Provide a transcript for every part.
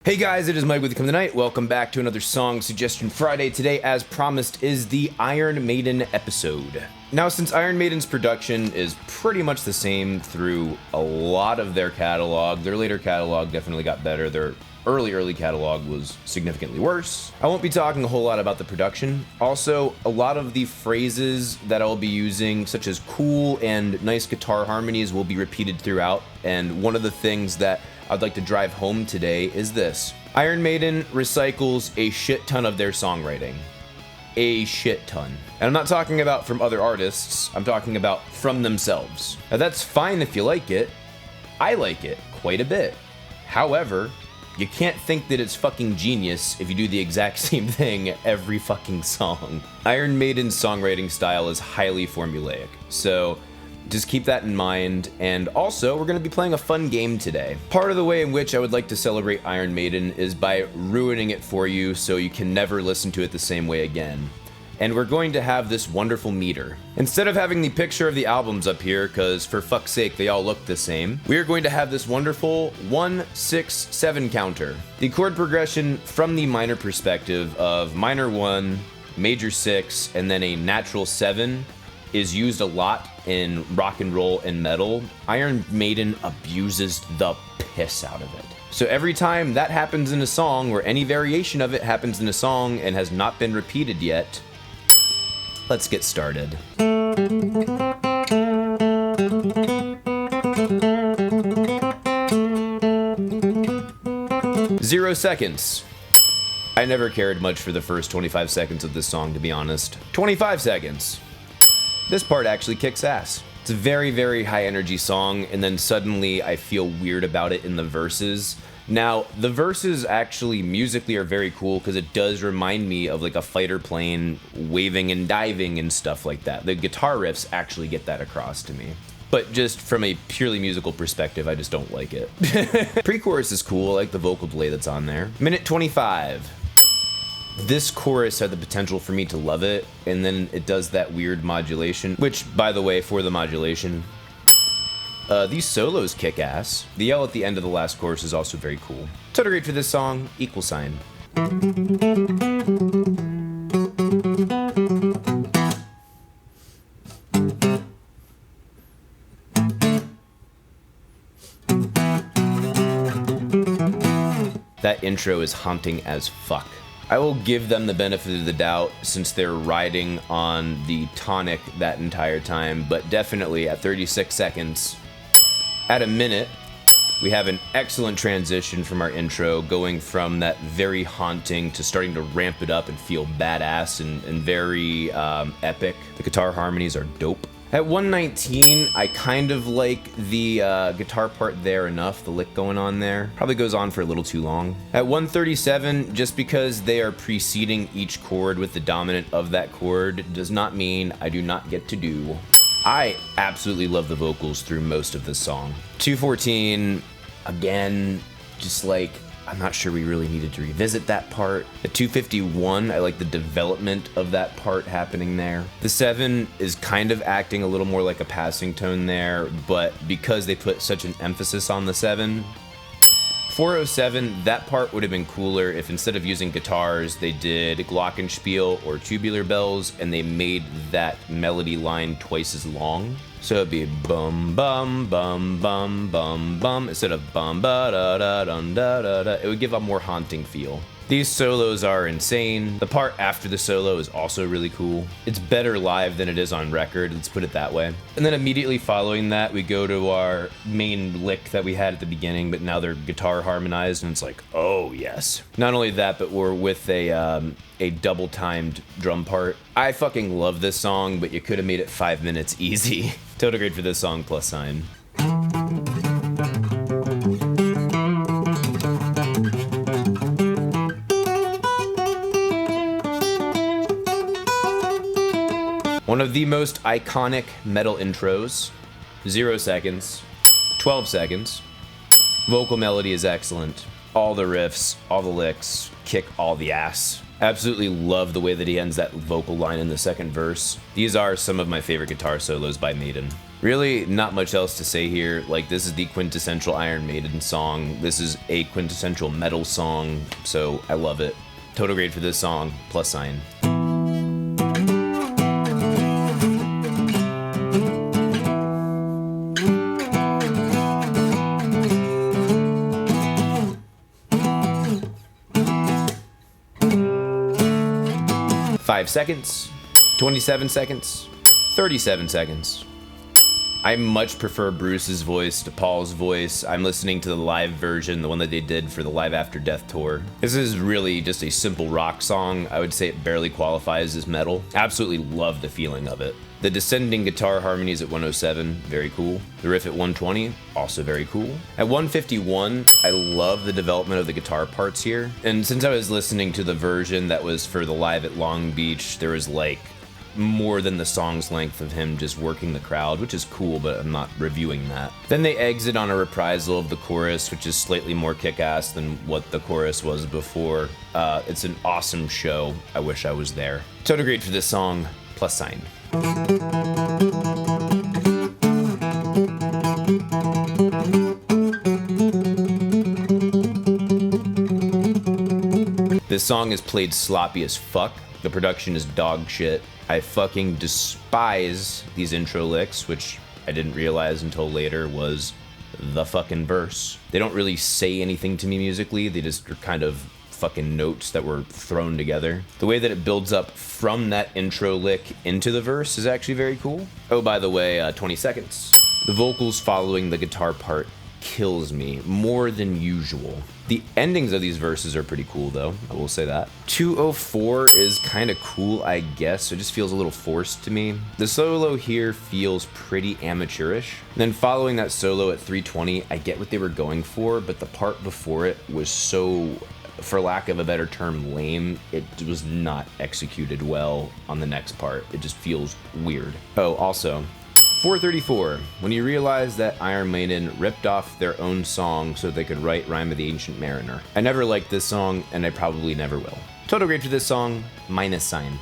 Hey guys, it is Mike with Come Tonight. Welcome back to another Song Suggestion Friday. Today, as promised, is the Iron Maiden episode. Now, since Iron Maiden's production is pretty much the same through a lot of their catalog, their later catalog definitely got better. Their early catalog was significantly worse. I won't be talking a whole lot about the production. Also, a lot of the phrases that I'll be using, such as cool and nice guitar harmonies, will be repeated throughout. And one of the things that I'd like to drive home today is this. Iron Maiden recycles a shit ton of their songwriting. A shit ton. And I'm not talking about from other artists, I'm talking about from themselves. Now that's fine if you like it. I like it quite a bit. However, you can't think that it's fucking genius if you do the exact same thing every fucking song. Iron Maiden's songwriting style is highly formulaic, so just keep that in mind. And also, we're going to be playing a fun game today. Part of the way in which I would like to celebrate Iron Maiden is by ruining it for you so you can never listen to it the same way again. And we're going to have this wonderful meter. Instead of having the picture of the albums up here, because for fuck's sake they all look the same, we are going to have this wonderful 1, 6, 7 counter. The chord progression from the minor perspective of minor 1, major 6, and then a natural 7 is used a lot in rock and roll and metal. Iron Maiden abuses the piss out of it. So every time that happens in a song, or any variation of it happens in a song and has not been repeated yet, let's get started. 0 seconds. I never cared much for the first 25 seconds of this song, to be honest. 25 seconds. This part actually kicks ass. It's a very, very high energy song, and then suddenly I feel weird about it in the verses. Now, the verses actually musically are very cool because it does remind me of like a fighter plane waving and diving and stuff like that. The guitar riffs actually get that across to me. But just from a purely musical perspective, I just don't like it. Pre-chorus is cool, I like the vocal delay that's on there. Minute 25. This chorus had the potential for me to love it, and then it does that weird modulation, which, by the way, for the modulation, these solos kick ass. The yell at the end of the last chorus is also very cool. Total grade for this song, equal sign. That intro is haunting as fuck. I will give them the benefit of the doubt since they're riding on the tonic that entire time, but definitely at 36 seconds, at a minute, we have an excellent transition from our intro, going from that very haunting to starting to ramp it up and feel badass and very epic. The guitar harmonies are dope. At 119, I kind of like the guitar part there enough, the lick going on there. Probably goes on for a little too long. At 137, just because they are preceding each chord with the dominant of that chord does not mean I do not get to do. I absolutely love the vocals through most of this song. 214, again, just like, I'm not sure we really needed to revisit that part. At 251, I like the development of that part happening there. The 7 is kind of acting a little more like a passing tone there, but because they put such an emphasis on the 7, 407, that part would have been cooler if instead of using guitars, they did glockenspiel or tubular bells, and they made that melody line twice as long. So it'd be bum bum bum bum bum bum instead of bum ba da da dun da da da. It would give a more haunting feel. These solos are insane. The part after the solo is also really cool. It's better live than it is on record, let's put it that way. And then immediately following that, we go to our main lick that we had at the beginning, but now they're guitar harmonized, and it's like, oh yes. Not only that, but we're with a double-timed drum part. I fucking love this song, but you could have made it 5 minutes easy. Total grade for this song, plus sign. One of the most iconic metal intros, 0 seconds, 12 seconds. Vocal melody is excellent. All the riffs, all the licks, kick all the ass. Absolutely love the way that he ends that vocal line in the second verse. These are some of my favorite guitar solos by Maiden. Really, not much else to say here. Like, this is the quintessential Iron Maiden song. This is a quintessential metal song, so I love it. Total grade for this song, plus sign. Five seconds, 27 seconds, 37 seconds. I much prefer Bruce's voice to Paul's voice. I'm listening to the live version, the one that they did for the Live After Death tour. This is really just a simple rock song. I would say it barely qualifies as metal. Absolutely love the feeling of it. The descending guitar harmonies at 107, very cool. The riff at 120, also very cool. At 151, I love the development of the guitar parts here. And since I was listening to the version that was for the Live at Long Beach, there was like more than the song's length of him just working the crowd, which is cool, but I'm not reviewing that. Then they exit on a reprisal of the chorus, which is slightly more kick-ass than what the chorus was before. It's an awesome show. I wish I was there. Total grade for this song, plus sign. This song is played sloppy as fuck. The production is dog shit. I fucking despise these intro licks, which I didn't realize until later was the fucking verse. They don't really say anything to me musically. They just are kind of fucking notes that were thrown together. The way that it builds up from that intro lick into the verse is actually very cool. Oh, by the way, 20 seconds. The vocals following the guitar part kills me more than usual. The endings of these verses are pretty cool though, I will say that. 204 is kind of cool, I guess. It just feels a little forced to me. The solo here feels pretty amateurish. Then following that solo at 320, I get what they were going for, but the part before it was so, for lack of a better term, lame. It was not executed well on the next part. It just feels weird. Oh, also, 434, when you realize that Iron Maiden ripped off their own song so they could write Rime of the Ancient Mariner. I never liked this song, and I probably never will. Total grade for this song, minus sign.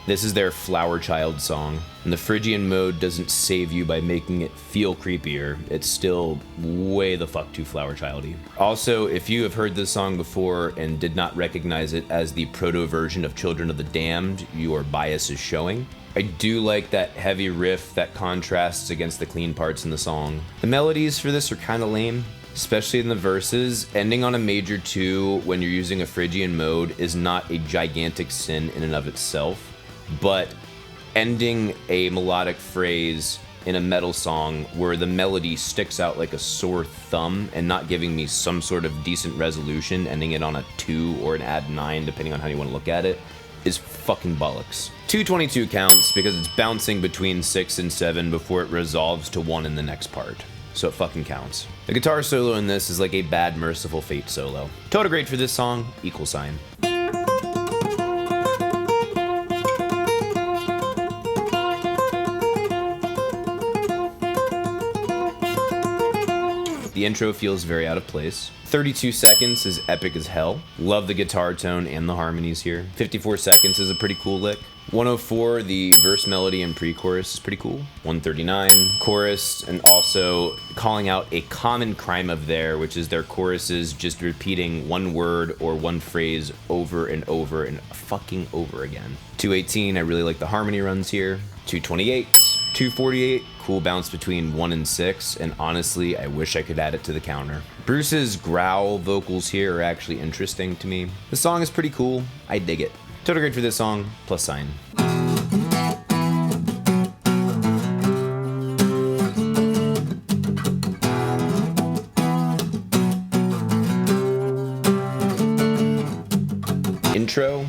This is their Flower Child song, and the Phrygian mode doesn't save you by making it feel creepier. It's still way the fuck too Flower Childy. Also, if you have heard this song before and did not recognize it as the proto version of Children of the Damned, your bias is showing. I do like that heavy riff that contrasts against the clean parts in the song. The melodies for this are kind of lame, especially in the verses. Ending on a major 2 when you're using a Phrygian mode is not a gigantic sin in and of itself. But ending a melodic phrase in a metal song where the melody sticks out like a sore thumb and not giving me some sort of decent resolution, ending it on a 2 or an add 9, depending on how you want to look at it, is fucking bollocks. 222 counts because it's bouncing between 6 and 7 before it resolves to 1 in the next part. So it fucking counts. The guitar solo in this is like a bad Merciful Fate solo. Total grade for this song, equal sign. The intro feels very out of place. 32 seconds is epic as hell. Love the guitar tone and the harmonies here. 54 seconds is a pretty cool lick. 104, the verse melody and pre-chorus is pretty cool. 139, chorus, and also calling out a common crime of which is their choruses just repeating one word or one phrase over and over and fucking over again. 218, I really like the harmony runs here. 228, 248, cool bounce between 1 and 6, and honestly, I wish I could add it to the counter. Bruce's growl vocals here are actually interesting to me. The song is pretty cool, I dig it. Total grade for this song, plus sign. Intro,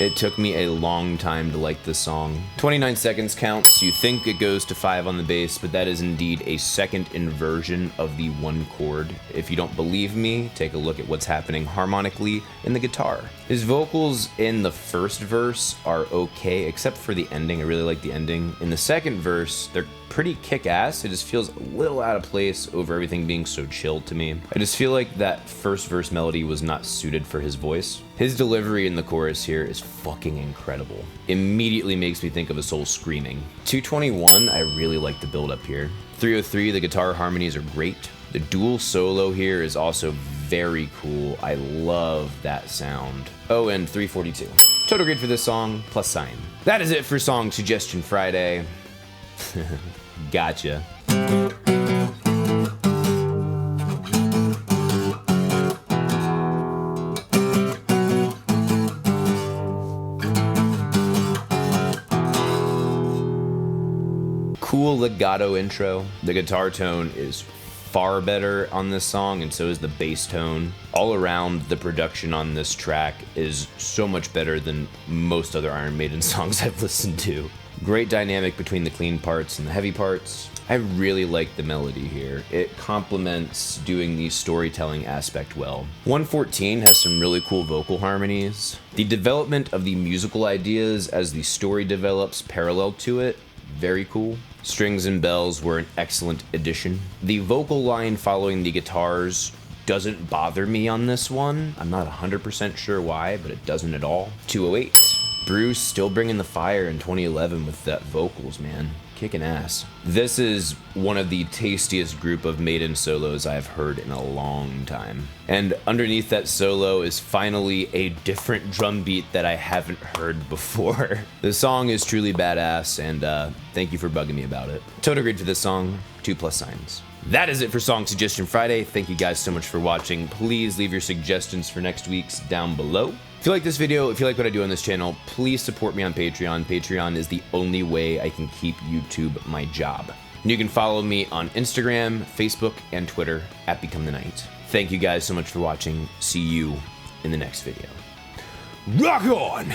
it It took me a long time to like this song. 29 seconds counts. You think it goes to 5 on the bass, but that is indeed a second inversion of the 1 chord. If you don't believe me, take a look at what's happening harmonically in the guitar. His vocals in the first verse are okay, except for the ending. I really like the ending. In the second verse, they're pretty kick-ass. It just feels a little out of place over everything being so chill to me. I just feel like that first verse melody was not suited for his voice. His delivery in the chorus here is fucking incredible. Immediately makes me think of a soul screaming. 221, I really like the build up here. 303, the guitar harmonies are great. The dual solo here is also very cool. I love that sound. Oh, and 342. Total grade for this song, +sign. That is it for Song Suggestion Friday. Gotcha. Cool legato intro. The guitar tone is far better on this song, and so is the bass tone. All around, the production on this track is so much better than most other Iron Maiden songs I've listened to. Great dynamic between the clean parts and the heavy parts. I really like the melody here. It complements doing the storytelling aspect well. 114 has some really cool vocal harmonies. The development of the musical ideas as the story develops parallel to it, very cool. Strings and bells were an excellent addition. The vocal line following the guitars doesn't bother me on this one. I'm not 100% sure why, but it doesn't at all. 208. Bruce still bringing the fire in 2011 with that vocals, man. Kicking ass. This is one of the tastiest group of Maiden solos I've heard in a long time. And underneath that solo is finally a different drum beat that I haven't heard before. The song is truly badass, and thank you for bugging me about it. Total grade for this song, 2+ signs. That is it for Song Suggestion Friday. Thank you guys so much for watching. Please leave your suggestions for next week's down below. If you like this video, if you like what I do on this channel, please support me on Patreon. Patreon is the only way I can keep YouTube my job. And you can follow me on Instagram, Facebook, and Twitter at Become the Night. Thank you guys so much for watching. See you in the next video. Rock on!